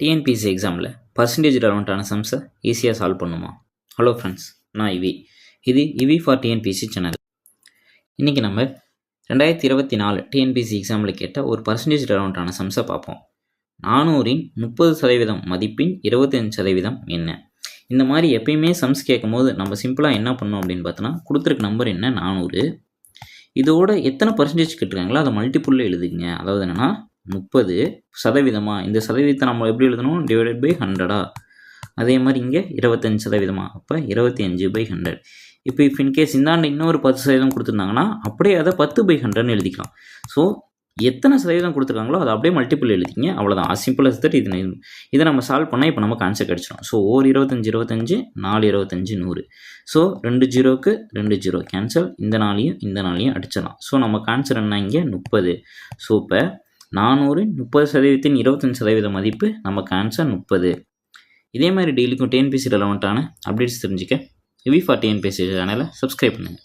TNPSC எக்ஸாமில் percentage ரெலவெண்ட்டான சம்ஸை ஈஸியாக solve பண்ணுமா? ஹலோ ஃப்ரெண்ட்ஸ், நான் இது இவி ஃபார் டிஎன்பிஎஸ்சி சேனல். இன்றைக்கி நம்ம 2024 டிஎன்பிஎஸ்சி எக்ஸாமில் கேட்ட ஒரு பர்சன்டேஜ் ரெலவெண்ட்டான சம்ஸை பார்ப்போம். 400-இன் 30% மதிப்பின் 25% என்ன? இந்த மாதிரி எப்பயுமே சம்ஸ் கேட்கும் போது நம்ம சிம்பிளாக என்ன பண்ணோம் அப்படின்னு பார்த்தோன்னா, கொடுத்துருக்க நம்பர் என்ன 400, இதோட எத்தனை பர்சன்டேஜ் கேட்டிருக்காங்களோ அதை மல்டிப்புளில் எழுதுங்க. அதாவது என்னென்னா 30%, இந்த சதவீதத்தை நம்ம எப்படி எழுதணும்? Divided by 100. அதே மாதிரி இங்கே 25%, அப்போ 25/100. இப்போ இன்கேஸ் இந்தாண்டு இன்னொரு 10% கொடுத்துருந்தாங்கன்னா அப்படியே அதை 10/100ன்னு எழுதிக்கலாம். ஸோ எத்தனை சதவீதம் கொடுத்துருக்காங்களோ அதை அப்படியே மல்டிபிள் எழுதிங்க, அவ்வளோதான். Simple as that. இதை நம்ம சால்வ் பண்ணால் இப்போ நமக்கு ஆன்சர் கிடச்சிடும். ஸோ 25 4 25 100. ஸோ 2 0க்கு 2 0 கேன்சல், இந்த நாளையும் அடிச்சிடலாம். ஸோ நமக்கு ஆன்சர் என்ன? இங்கே 30. ஸோ இப்போ 400-இன் 30%-இன் 25% மதிப்பு நமக்கு ஆன்சர் 30. இதே மாதிரி டெய்லிக்கும் டிஎன்பிஎஸ்சி ரெலவெண்ட்டான அப்டேட்ஸ் தெரிஞ்சுக்க இவி ஃபார் டிஎன்பிஎஸ்சி சேனலை சப்ஸ்கிரைப் பண்ணுங்கள்.